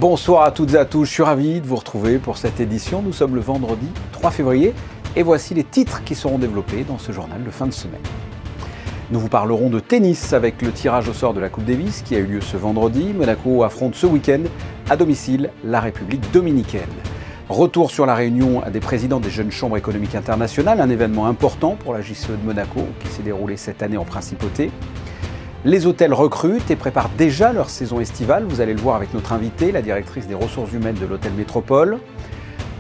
Bonsoir à toutes et à tous, je suis ravi de vous retrouver pour cette édition. Nous sommes le vendredi 3 février et voici les titres qui seront développés dans ce journal de fin de semaine. Nous vous parlerons de tennis avec le tirage au sort de la Coupe Davis qui a eu lieu ce vendredi. Monaco affronte ce week-end à domicile la République dominicaine. Retour sur la réunion des présidents des jeunes chambres économiques internationales, un événement important pour la JCE de Monaco qui s'est déroulé cette année en principauté. Les hôtels recrutent et préparent déjà leur saison estivale. Vous allez le voir avec notre invitée, la directrice des ressources humaines de l'hôtel Métropole.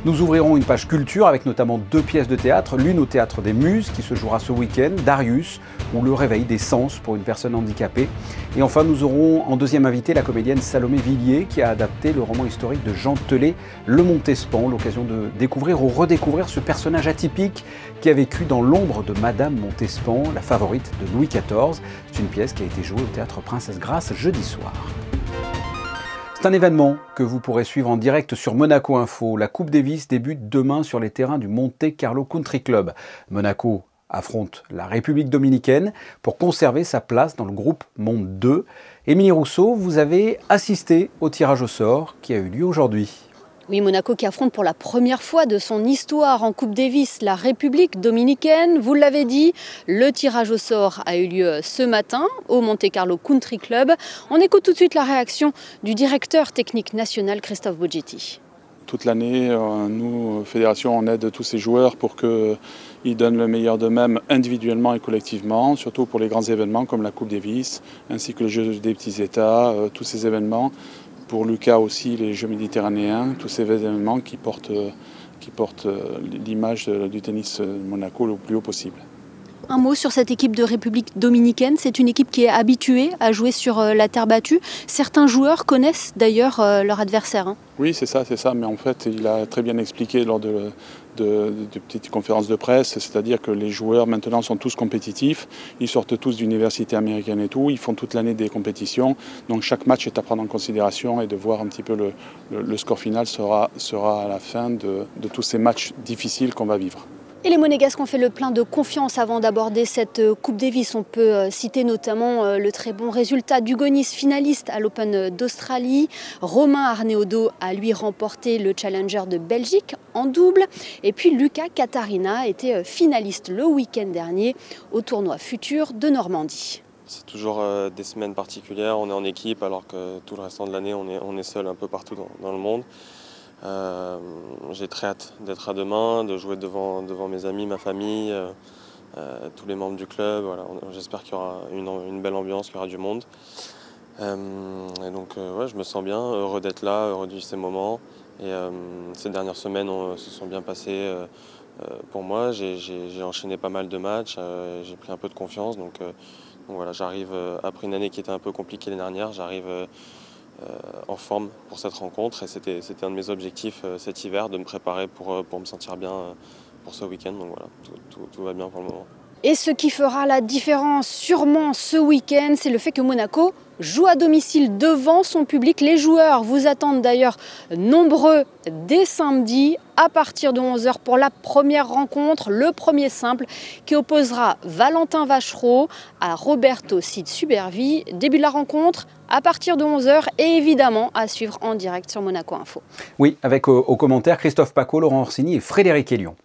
Nous ouvrirons une page culture avec notamment 2 pièces de théâtre. L'une au Théâtre des Muses qui se jouera ce week-end, Darius, ou Le Réveil des sens pour une personne handicapée. Et enfin, nous aurons en deuxième invité la comédienne Salomé Villiers qui a adapté le roman historique de Jean Telet, Le Montespan, l'occasion de découvrir ou redécouvrir ce personnage atypique qui a vécu dans l'ombre de Madame Montespan, la favorite de Louis XIV. C'est une pièce qui a été jouée au Théâtre Princesse Grace jeudi soir. C'est un événement que vous pourrez suivre en direct sur Monaco Info. La Coupe Davis débute demain sur les terrains du Monte Carlo Country Club. Monaco affronte la République dominicaine pour conserver sa place dans le groupe Monde 2. Émilie Rousseau, vous avez assisté au tirage au sort qui a eu lieu aujourd'hui. Oui, Monaco qui affronte pour la première fois de son histoire en Coupe Davis la République dominicaine. Vous l'avez dit, le tirage au sort a eu lieu ce matin au Monte Carlo Country Club. On écoute tout de suite la réaction du directeur technique national Christophe Boggetti. Toute l'année, nous, Fédération, on aide tous ces joueurs pour qu'ils donnent le meilleur d'eux-mêmes individuellement et collectivement, surtout pour les grands événements comme la Coupe Davis, ainsi que les Jeux des petits États, tous ces événements. Pour Lucas aussi, les Jeux méditerranéens, tous ces événements qui portent l'image du tennis Monaco le plus haut possible. Un mot sur cette équipe de République dominicaine. C'est une équipe qui est habituée à jouer sur la terre battue. Certains joueurs connaissent d'ailleurs leur adversaire. Oui, c'est ça. Mais en fait, il a très bien expliqué lors de petites conférences de presse, c'est-à-dire que les joueurs maintenant sont tous compétitifs. Ils sortent tous d'universités américaines et tout. Ils font toute l'année des compétitions. Donc chaque match est à prendre en considération et de voir un petit peu le score final sera à la fin de tous ces matchs difficiles qu'on va vivre. Et les Monégasques ont fait le plein de confiance avant d'aborder cette Coupe Davis. On peut citer notamment le très bon résultat d'Hugo Nys, finaliste à l'Open d'Australie. Romain Arneaudo a lui remporté le Challenger de Belgique en double. Et puis Lucas Catarina était finaliste le week-end dernier au tournoi Futur de Normandie. C'est toujours des semaines particulières, on est en équipe alors que tout le restant de l'année on est seul un peu partout dans le monde. J'ai très hâte d'être à demain, de jouer devant mes amis, ma famille, tous les membres du club. Voilà. J'espère qu'il y aura une belle ambiance, qu'il y aura du monde. Et donc ouais, je me sens bien, heureux d'être là, heureux de vivre ces moments. Et ces dernières semaines se sont bien passées pour moi. J'ai enchaîné pas mal de matchs, j'ai pris un peu de confiance. Donc voilà, j'arrive, après une année qui était un peu compliquée l'année dernière, j'arrive en forme pour cette rencontre et c'était un de mes objectifs cet hiver, de me préparer pour me sentir bien pour ce week-end. Donc voilà, tout va bien pour le moment. Et ce qui fera la différence sûrement ce week-end, c'est le fait que Monaco joue à domicile devant son public. Les joueurs vous attendent d'ailleurs nombreux dès samedi à partir de 11 h pour la première rencontre, le premier simple qui opposera Valentin Vachereau à Roberto Cid Supervi. Début de la rencontre à partir de 11 h et évidemment à suivre en direct sur Monaco Info. Oui, avec aux commentaires Christophe Paco, Laurent Orsini et Frédéric Hélion.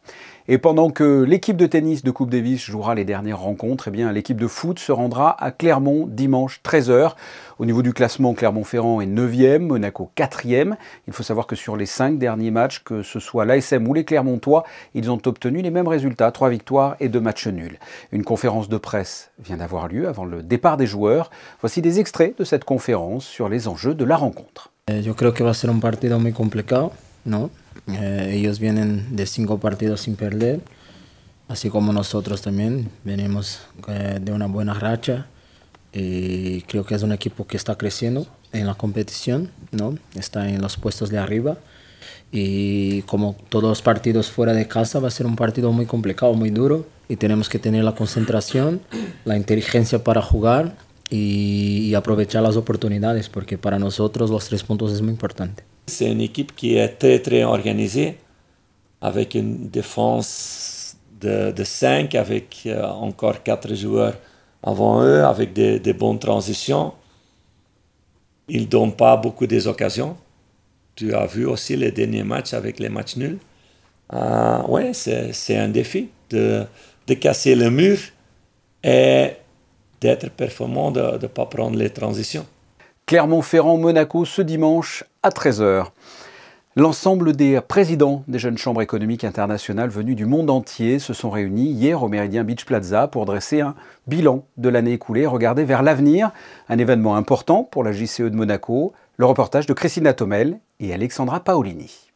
Et pendant que l'équipe de tennis de Coupe Davis jouera les dernières rencontres, eh bien l'équipe de foot se rendra à Clermont dimanche 13 h. Au niveau du classement, Clermont-Ferrand est 9e, Monaco 4e. Il faut savoir que sur les 5 derniers matchs, que ce soit l'ASM ou les Clermontois, ils ont obtenu les mêmes résultats, 3 victoires et 2 matchs nuls. Une conférence de presse vient d'avoir lieu avant le départ des joueurs. Voici des extraits de cette conférence sur les enjeux de la rencontre. Je crois que va ser un partido muy complicado, ¿no? Ellos vienen de 5 partidos sin perder, así como nosotros también venimos de una buena racha y creo que es un equipo que está creciendo en la competición, ¿no? Está en los puestos de arriba y como todos los partidos fuera de casa va a ser un partido muy complicado, muy duro y tenemos que tener la concentración, la inteligencia para jugar y aprovechar las oportunidades porque para nosotros los 3 puntos es muy importante. C'est une équipe qui est très organisée, avec une défense de 5, avec encore 4 joueurs avant eux, avec des bonnes transitions. Ils ne donnent pas beaucoup des occasions. tu as vu aussi les derniers matchs avec les matchs nuls. Oui, c'est un défi de casser le mur et d'être performant, de ne pas prendre les transitions. Clermont-Ferrand-Monaco ce dimanche à 13 h. L'ensemble des présidents des jeunes chambres économiques internationales venus du monde entier se sont réunis hier au Méridien Beach Plaza pour dresser un bilan de l'année écoulée et regarder vers l'avenir. Un événement important pour la JCE de Monaco. Le reportage de Christina Thomel et Alexandra Paolini.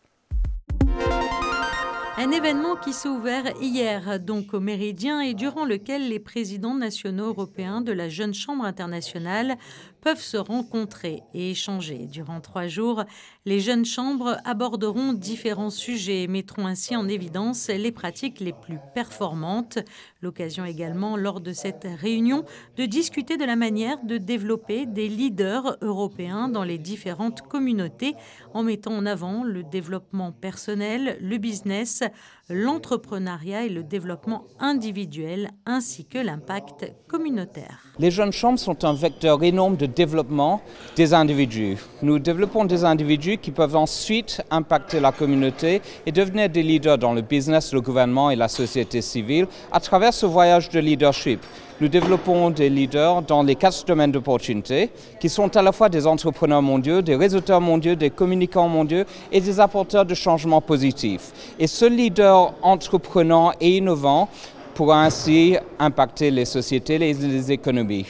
Un événement qui s'est ouvert hier, donc au Méridien, et durant lequel les présidents nationaux européens de la Jeune Chambre internationale peuvent se rencontrer et échanger. Durant 3 jours, les jeunes chambres aborderont différents sujets et mettront ainsi en évidence les pratiques les plus performantes. L'occasion également, lors de cette réunion, de discuter de la manière de développer des leaders européens dans les différentes communautés en mettant en avant le développement personnel, le business, l'entrepreneuriat et le développement individuel ainsi que l'impact communautaire. Les jeunes chambres sont un vecteur énorme de développement des individus. Nous développons des individus qui peuvent ensuite impacter la communauté et devenir des leaders dans le business, le gouvernement et la société civile à travers ce voyage de leadership. Nous développons des leaders dans les 4 domaines d'opportunité qui sont à la fois des entrepreneurs mondiaux, des réseauteurs mondiaux, des communicants mondiaux et des apporteurs de changements positifs. Et ce leader entreprenant et innovant pourra ainsi impacter les sociétés et les économies.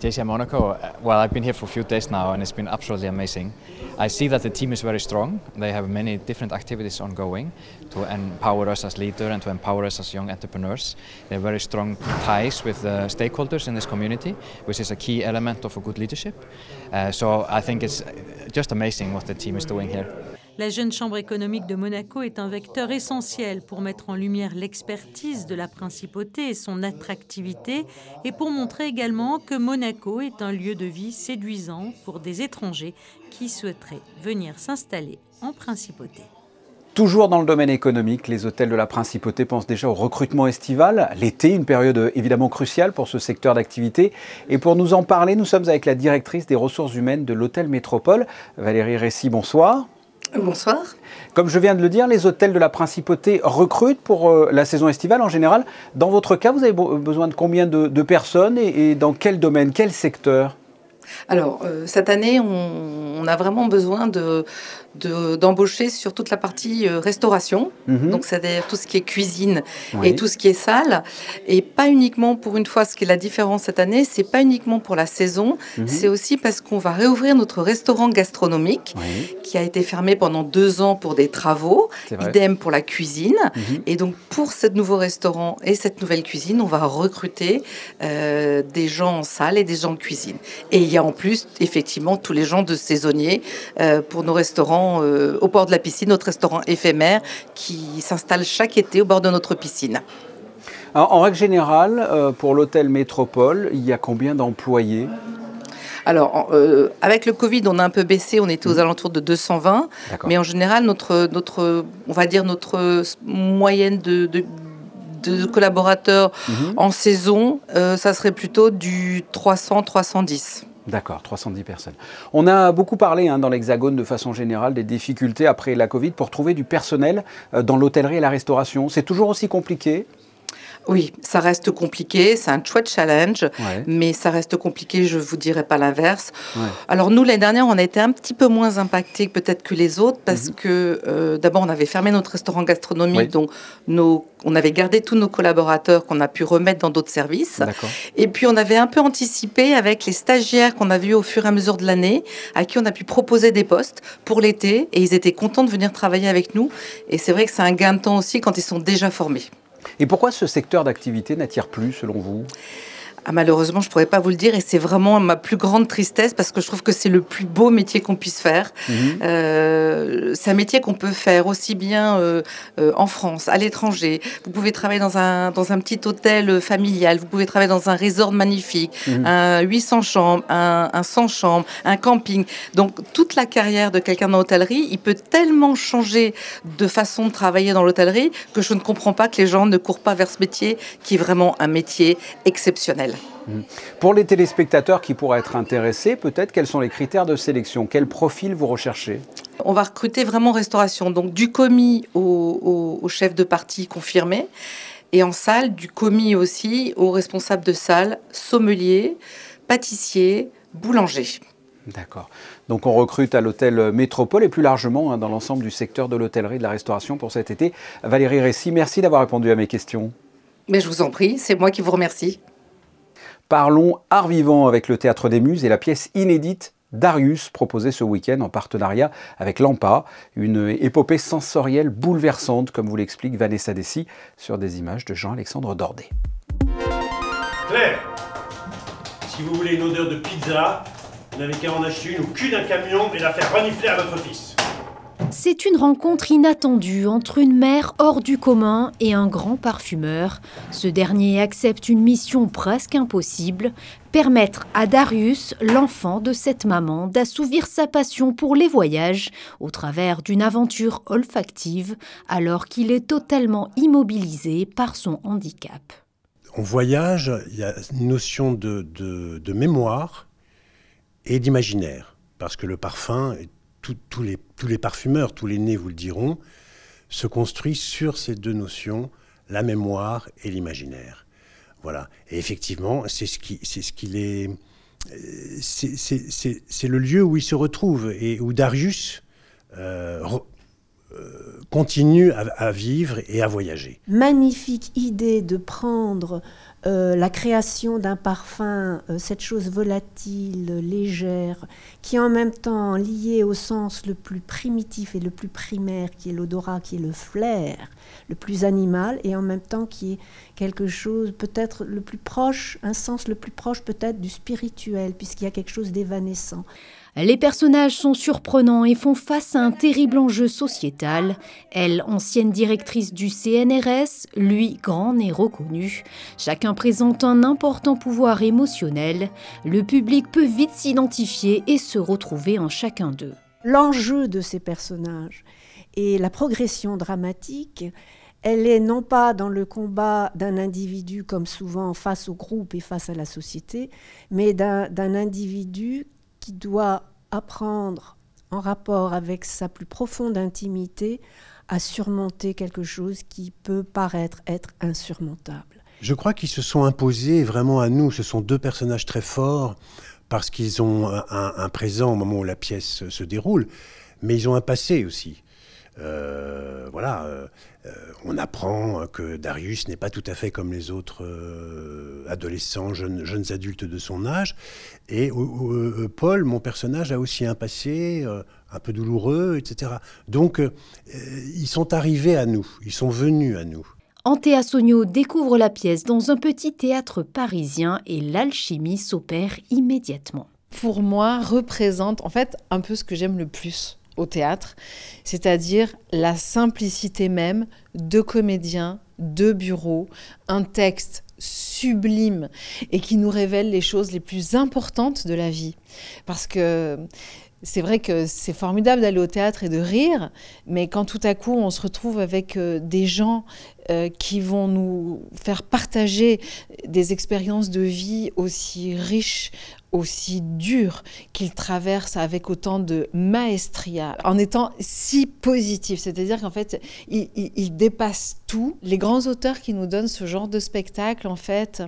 JCI Monaco, well, I've been here for a few days now and it's been absolutely amazing. I see that the team is very strong. They have many different activities ongoing to empower us as leaders and to empower us as young entrepreneurs. They have very strong ties with the stakeholders in this community, which is a key element of a good leadership. So I think it's just amazing what the team is doing here. La Jeune Chambre économique de Monaco est un vecteur essentiel pour mettre en lumière l'expertise de la principauté et son attractivité et pour montrer également que Monaco est un lieu de vie séduisant pour des étrangers qui souhaiteraient venir s'installer en principauté. Toujours dans le domaine économique, les hôtels de la Principauté pensent déjà au recrutement estival. L'été, une période évidemment cruciale pour ce secteur d'activité. Et pour nous en parler, nous sommes avec la directrice des ressources humaines de l'Hôtel Métropole, Valérie Récy. Bonsoir. Bonsoir. Comme je viens de le dire, les hôtels de la Principauté recrutent pour la saison estivale en général. Dans votre cas, vous avez besoin de combien de personnes et dans quel domaine, quel secteur ? Alors, cette année, on a vraiment besoin d'embaucher sur toute la partie restauration, donc c'est-à-dire tout ce qui est cuisine et tout ce qui est salle, et pas uniquement pour une fois, ce qui est la différence cette année, c'est pas uniquement pour la saison, c'est aussi parce qu'on va réouvrir notre restaurant gastronomique qui a été fermé pendant 2 ans pour des travaux, idem pour la cuisine, et donc pour ce nouveau restaurant et cette nouvelle cuisine, on va recruter des gens en salle et des gens en cuisine. Et il y a en plus, effectivement, tous les gens de saisonniers pour nos restaurants au bord de la piscine, notre restaurant éphémère qui s'installe chaque été au bord de notre piscine. Alors, en règle générale, pour l'hôtel Métropole, il y a combien d'employés ? Alors, avec le Covid, on a un peu baissé, on était aux alentours de 220, mais en général, notre moyenne de collaborateurs en saison, ça serait plutôt du 300-310. D'accord, 310 personnes. On a beaucoup parlé dans l'Hexagone de façon générale des difficultés après la Covid pour trouver du personnel dans l'hôtellerie et la restauration. C'est toujours aussi compliqué ? Oui, ça reste compliqué, c'est un chouette challenge, mais ça reste compliqué, je ne vous dirai pas l'inverse. Alors nous, l'année dernière, on a été un petit peu moins impactés peut-être que les autres, parce que d'abord, on avait fermé notre restaurant gastronomique, donc on avait gardé tous nos collaborateurs qu'on a pu remettre dans d'autres services. Et puis, on avait un peu anticipé avec les stagiaires qu'on a vus au fur et à mesure de l'année, à qui on a pu proposer des postes pour l'été, et ils étaient contents de venir travailler avec nous. Et c'est vrai que c'est un gain de temps aussi quand ils sont déjà formés. Et pourquoi ce secteur d'activité n'attire plus, selon vous ? Malheureusement, je ne pourrais pas vous le dire et c'est vraiment ma plus grande tristesse parce que je trouve que c'est le plus beau métier qu'on puisse faire. C'est un métier qu'on peut faire aussi bien en France, à l'étranger. Vous pouvez travailler dans un petit hôtel familial, vous pouvez travailler dans un resort magnifique, un 800 chambres, un 100 chambres, un camping. Donc, toute la carrière de quelqu'un dans l'hôtellerie, il peut tellement changer de façon de travailler dans l'hôtellerie que je ne comprends pas que les gens ne courent pas vers ce métier qui est vraiment un métier exceptionnel. Pour les téléspectateurs qui pourraient être intéressés, peut-être, quels sont les critères de sélection ? Quel profil vous recherchez ? On va recruter vraiment restauration, donc du commis au chef de partie confirmé, et en salle, du commis aussi au responsable de salle, sommelier, pâtissier, boulanger. D'accord. Donc on recrute à l'hôtel Métropole et plus largement dans l'ensemble du secteur de l'hôtellerie et de la restauration pour cet été. Valérie Récy, merci d'avoir répondu à mes questions. Mais je vous en prie, c'est moi qui vous remercie. Parlons art vivant avec le Théâtre des Muses et la pièce inédite Darius, proposée ce week-end en partenariat avec l'AMPA, une épopée sensorielle bouleversante, comme vous l'explique Vanessa Dessy, sur des images de Jean-Alexandre Dordet. Claire, si vous voulez une odeur de pizza, vous n'avez qu'à en acheter une au cul d'un camion et la faire renifler à votre fils. C'est une rencontre inattendue entre une mère hors du commun et un grand parfumeur. Ce dernier accepte une mission presque impossible, permettre à Darius, l'enfant de cette maman, d'assouvir sa passion pour les voyages au travers d'une aventure olfactive alors qu'il est totalement immobilisé par son handicap. En voyage, il y a une notion de mémoire et d'imaginaire, parce que le parfum, tous les parfumeurs, tous les nés vous le diront, se construisent sur ces deux notions, la mémoire et l'imaginaire. Voilà. Et effectivement, c'est le lieu où ils se retrouvent et où Darius continue à vivre et à voyager. Magnifique idée de prendre la création d'un parfum, cette chose volatile, légère, qui est en même temps liée au sens le plus primitif et le plus primaire, qui est l'odorat, qui est le flair, le plus animal, et en même temps qui est quelque chose peut-être le plus proche, un sens le plus proche peut-être du spirituel, puisqu'il y a quelque chose d'évanescent. Les personnages sont surprenants et font face à un terrible enjeu sociétal. Elle, ancienne directrice du CNRS, lui, grand et reconnu. Chacun présente un important pouvoir émotionnel. Le public peut vite s'identifier et se retrouver en chacun d'eux. L'enjeu de ces personnages et la progression dramatique, elle est non pas dans le combat d'un individu comme souvent face au groupe et face à la société, mais d'un individu qui doit apprendre, en rapport avec sa plus profonde intimité, à surmonter quelque chose qui peut paraître être insurmontable. Je crois qu'ils se sont imposés vraiment à nous. Ce sont deux personnages très forts parce qu'ils ont un présent au moment où la pièce se déroule, mais ils ont un passé aussi. On apprend que Darius n'est pas tout à fait comme les autres adolescents, jeunes adultes de son âge. Et Paul, mon personnage, a aussi un passé un peu douloureux, etc. Donc, ils sont arrivés à nous, ils sont venus à nous. Antea Sogno découvre la pièce dans un petit théâtre parisien et l'alchimie s'opère immédiatement. Pour moi, représente en fait un peu ce que j'aime le plus au théâtre, c'est-à-dire la simplicité même de comédiens, de bureaux, un texte sublime et qui nous révèle les choses les plus importantes de la vie. Parce que c'est vrai que c'est formidable d'aller au théâtre et de rire, mais quand tout à coup on se retrouve avec des gens qui vont nous faire partager des expériences de vie aussi riches, aussi dures, qu'ils traversent avec autant de maestria, en étant si positifs. C'est-à-dire qu'en fait, ils dépassent tout. Les grands auteurs qui nous donnent ce genre de spectacle, en fait,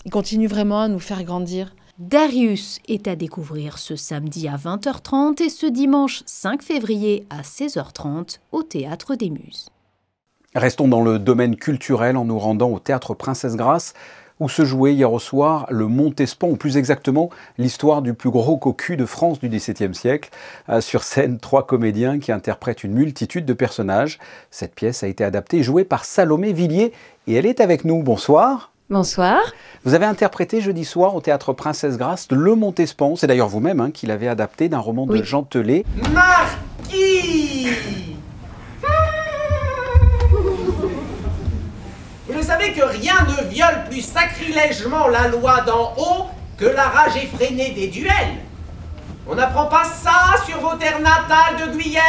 ils continuent vraiment à nous faire grandir. Darius est à découvrir ce samedi à 20h30 et ce dimanche 5 février à 16h30 au Théâtre des Muses. Restons dans le domaine culturel en nous rendant au Théâtre Princesse Grace où se jouait hier au soir le Montespan, ou plus exactement l'histoire du plus gros cocu de France du XVIIe siècle. Sur scène, 3 comédiens qui interprètent une multitude de personnages. Cette pièce a été adaptée et jouée par Salomé Villiers et elle est avec nous. Bonsoir. Bonsoir. Vous avez interprété jeudi soir au Théâtre Princesse Grace le Montespan. C'est d'ailleurs vous-même qui l'avez adapté d'un roman de Jean Telet. Marquis! Vous savez que rien ne viole plus sacrilègement la loi d'en haut que la rage effrénée des duels. On n'apprend pas ça sur vos terres natales de Guyenne?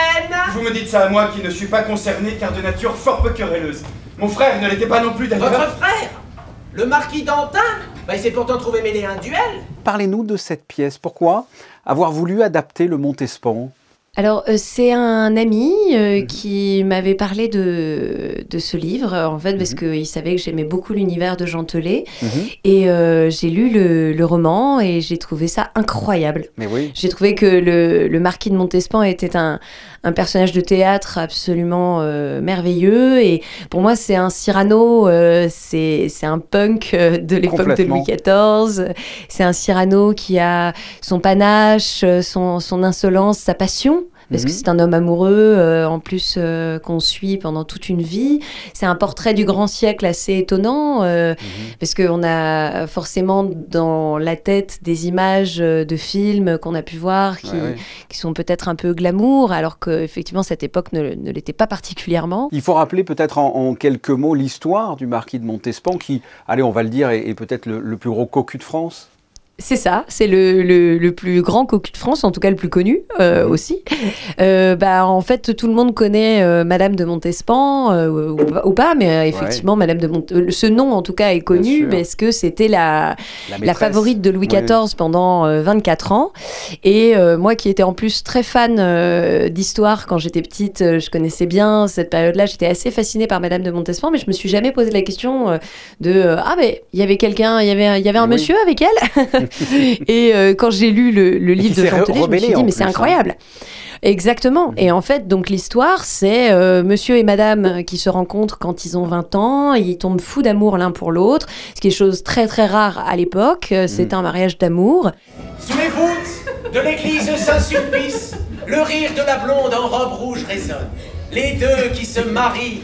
Vous me dites ça à moi qui ne suis pas concerné car de nature fort peu querelleuse. Mon frère ne l'était pas non plus d'ailleurs. Votre frère? Le marquis d'Antin? Il s'est pourtant trouvé mêlé à un duel. Parlez-nous de cette pièce. Pourquoi avoir voulu adapter le Montespan? Alors, c'est un ami qui m'avait parlé de ce livre, en fait, parce qu'il savait que j'aimais beaucoup l'univers de Jean Telet. Et j'ai lu le roman et j'ai trouvé ça incroyable. Mais oui. J'ai trouvé que le marquis de Montespan était un personnage de théâtre absolument merveilleux. Et pour moi, c'est un Cyrano, c'est un punk de l'époque de Louis XIV. C'est un Cyrano qui a son panache, son insolence, sa passion. Parce que c'est un homme amoureux, en plus qu'on suit pendant toute une vie. C'est un portrait du grand siècle assez étonnant, parce qu'on a forcément dans la tête des images de films qu'on a pu voir qui sont peut-être un peu glamour, alors qu'effectivement cette époque ne l'était pas particulièrement. Il faut rappeler peut-être en quelques mots l'histoire du marquis de Montespan, qui, allez, on va le dire, est peut-être le plus gros cocu de France. C'est ça, c'est le plus grand cocu de France, en tout cas le plus connu aussi. En fait, tout le monde connaît Madame de Montespan, ou pas, mais effectivement, Madame de ce nom en tout cas est connu parce que c'était la favorite de Louis XIV pendant 24 ans. Et moi qui étais en plus très fan d'histoire quand j'étais petite, je connaissais bien cette période-là, j'étais assez fascinée par Madame de Montespan, mais je me suis jamais posé la question mais il y avait quelqu'un, il y avait un monsieur avec elle. Et quand j'ai lu le livre de Jean Telet, je me suis dit mais c'est incroyable. Exactement. Et en fait, donc l'histoire, c'est monsieur et madame qui se rencontrent quand ils ont 20 ans, ils tombent fous d'amour l'un pour l'autre, ce qui est chose très très rare à l'époque, c'est un mariage d'amour. Sous les voûtes de l'église Saint-Sulpice, le rire de la blonde en robe rouge résonne. Les deux qui se marient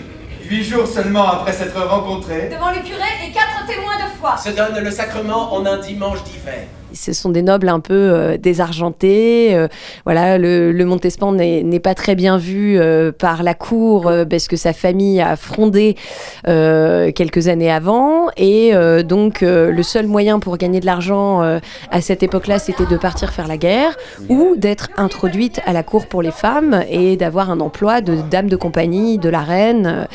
8 jours seulement après s'être rencontrés, devant le curé et 4 témoins de foi, se donnent le sacrement en un dimanche d'hiver. Ce sont des nobles un peu désargentés. Voilà, le Montespan n'est pas très bien vu par la cour parce que sa famille a frondé quelques années avant. Et donc, le seul moyen pour gagner de l'argent à cette époque-là, c'était de partir faire la guerre ou d'être introduite à la cour pour les femmes et d'avoir un emploi de dame de compagnie de la reine.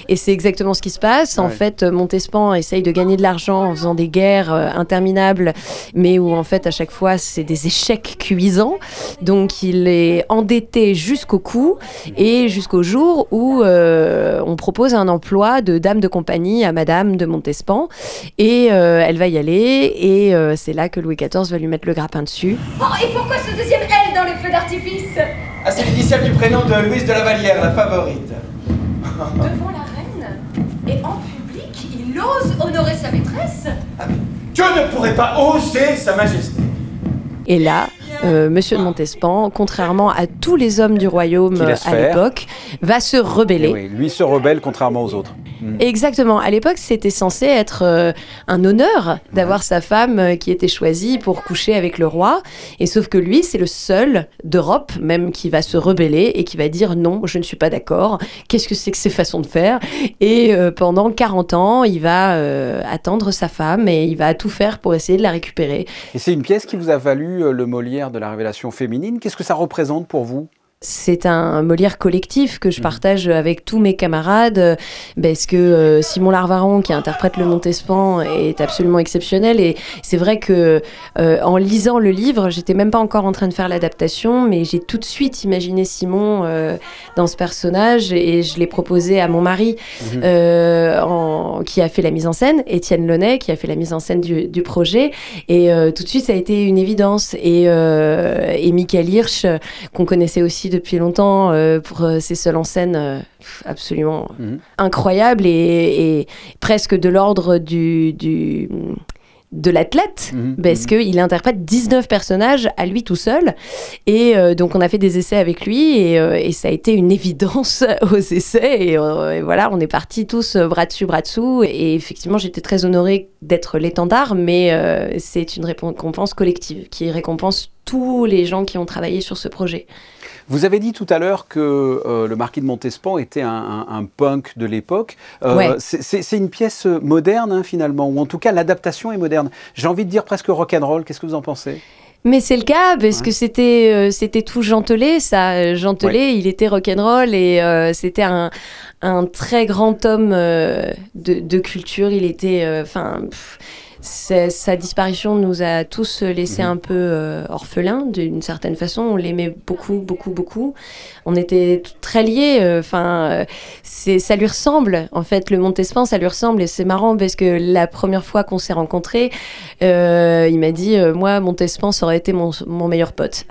Et c'est exactement ce qui se passe. En fait, Montespan essaye de gagner de l'argent en faisant des guerres interminables, mais où en fait à chaque fois c'est des échecs cuisants, donc il est endetté jusqu'au cou et jusqu'au jour où on propose un emploi de dame de compagnie à Madame de Montespan et elle va y aller et c'est là que Louis XIV va lui mettre le grappin dessus. Oh, et pourquoi ce deuxième L dans les feux d'artifice? Ah, c'est l'initiale du prénom de Louise de la Vallière, la favorite. Devant la reine et en public, il ose honorer sa maîtresse. Dieu ne pourrait pas oser sa majesté. Et là, Monsieur de Montespan, contrairement à tous les hommes du royaume à l'époque, va se rebeller. Oui, lui se rebelle contrairement aux autres. Exactement. À l'époque, c'était censé être un honneur d'avoir sa femme qui était choisie pour coucher avec le roi. Et sauf que lui, c'est le seul d'Europe même qui va se rebeller et qui va dire non, je ne suis pas d'accord. Qu'est-ce que c'est que ces façons de faire? Et pendant 40 ans, il va attendre sa femme et il va tout faire pour essayer de la récupérer. Et c'est une pièce qui vous a valu le Molière de la révélation féminine. Qu'est-ce que ça représente pour vous? C'est un Molière collectif que je partage avec tous mes camarades parce que Simon Larvaron qui interprète le Montespan est absolument exceptionnel et c'est vrai que en lisant le livre, j'étais même pas encore en train de faire l'adaptation mais j'ai tout de suite imaginé Simon dans ce personnage et je l'ai proposé à mon mari qui a fait la mise en scène, Étienne Launay qui a fait la mise en scène du projet et tout de suite ça a été une évidence et Michael Hirsch qu'on connaissait aussi depuis longtemps pour ses seuls en scène absolument incroyables et presque de l'ordre de l'athlète parce qu'il interprète 19 personnages à lui tout seul et donc on a fait des essais avec lui et ça a été une évidence aux essais et voilà, on est partis tous bras dessous et effectivement j'étais très honorée d'être l'étendard mais c'est une récompense collective qui récompense tous les gens qui ont travaillé sur ce projet. Vous avez dit tout à l'heure que le marquis de Montespan était un punk de l'époque. C'est une pièce moderne hein, finalement, ou en tout cas l'adaptation est moderne. J'ai envie de dire presque rock'n'roll. Qu'est-ce que vous en pensez? Mais c'est le cas, parce que c'était tout Jean Telet, ça. Jean Telet, il était rock'n'roll et c'était un très grand homme de culture. Il était... sa disparition nous a tous laissés un peu orphelins d'une certaine façon. On l'aimait beaucoup, beaucoup, beaucoup. On était très liés. Ça lui ressemble. En fait, le Montespan, ça lui ressemble. Et c'est marrant parce que la première fois qu'on s'est rencontrés, il m'a dit, moi, Montespan, ça aurait été mon meilleur pote.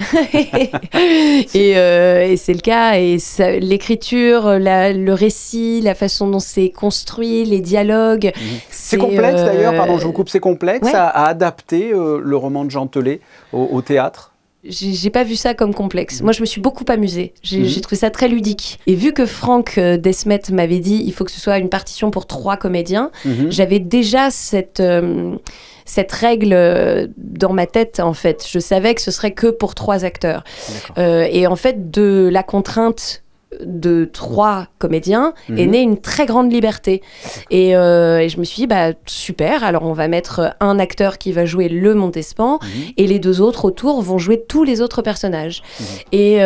et c'est le cas. Et l'écriture, le récit, la façon dont c'est construit, les dialogues. C'est complexe d'ailleurs, pardon, je vous coupe, c'est complexe à adapter le roman de Jean Telet au théâtre. J'ai pas vu ça comme complexe. Moi, je me suis beaucoup amusée. J'ai trouvé ça très ludique. Et vu que Franck Desmet m'avait dit il faut que ce soit une partition pour 3 comédiens, j'avais déjà cette règle dans ma tête, en fait. Je savais que ce serait que pour 3 acteurs. Et en fait, de la contrainte de 3 comédiens est née une très grande liberté. Et je me suis dit, super, alors on va mettre un acteur qui va jouer le Montespan et les 2 autres autour vont jouer tous les autres personnages. Et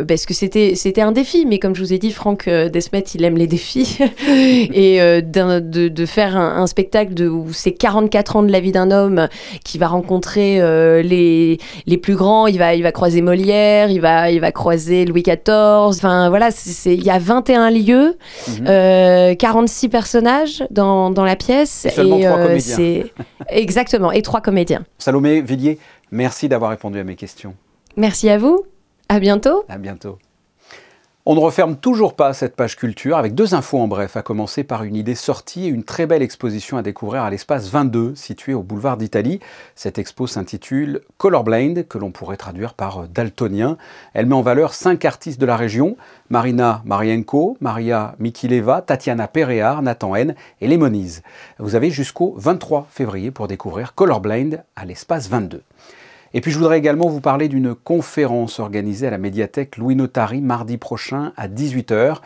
parce que c'était un défi, mais comme je vous ai dit, Franck Desmet, il aime les défis. Et de faire un spectacle où c'est 44 ans de la vie d'un homme qui va rencontrer les plus grands, il va croiser Molière, il va croiser Louis XIV. Enfin, voilà, il y a 21 lieux, 46 personnages dans la pièce. Et seulement 3 comédiens. Exactement, et 3 comédiens. Salomé Villiers, merci d'avoir répondu à mes questions. Merci à vous. À bientôt. À bientôt. On ne referme toujours pas cette page culture avec 2 infos en bref, à commencer par une idée sortie et une très belle exposition à découvrir à l'espace 22, situé au boulevard d'Italie. Cette expo s'intitule Colorblind, que l'on pourrait traduire par daltonien. Elle met en valeur 5 artistes de la région, Marina Marienko, Maria Mikileva, Tatiana Perear, Nathan N et Lemonize. Vous avez jusqu'au 23 février pour découvrir Colorblind à l'espace 22. Et puis je voudrais également vous parler d'une conférence organisée à la médiathèque Louis Notari mardi prochain à 18 h.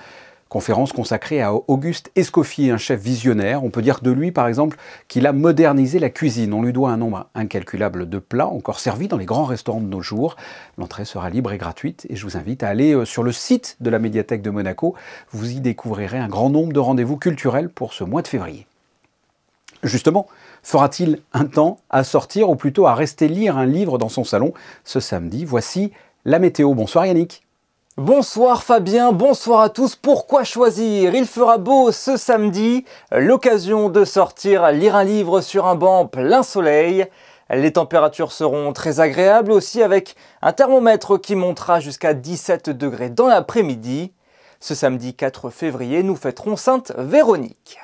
Conférence consacrée à Auguste Escoffier, un chef visionnaire. On peut dire de lui par exemple qu'il a modernisé la cuisine. On lui doit un nombre incalculable de plats encore servis dans les grands restaurants de nos jours. L'entrée sera libre et gratuite et je vous invite à aller sur le site de la médiathèque de Monaco. Vous y découvrirez un grand nombre de rendez-vous culturels pour ce mois de février. Justement, fera-t-il un temps à sortir ou plutôt à rester lire un livre dans son salon ce samedi? Voici la météo. Bonsoir Yannick. Bonsoir Fabien, bonsoir à tous. Pourquoi choisir? Il fera beau ce samedi, l'occasion de sortir lire un livre sur un banc plein soleil. Les températures seront très agréables aussi avec un thermomètre qui montera jusqu'à 17 degrés dans l'après-midi. Ce samedi 4 février, nous fêterons Sainte Véronique.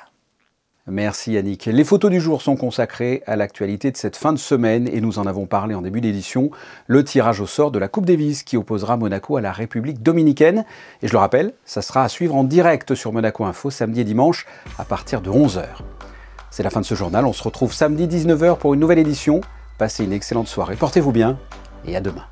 Merci Yannick. Les photos du jour sont consacrées à l'actualité de cette fin de semaine et nous en avons parlé en début d'édition, le tirage au sort de la Coupe Davis qui opposera Monaco à la République dominicaine. Et je le rappelle, ça sera à suivre en direct sur Monaco Info samedi et dimanche à partir de 11 h. C'est la fin de ce journal, on se retrouve samedi 19 h pour une nouvelle édition. Passez une excellente soirée, portez-vous bien et à demain.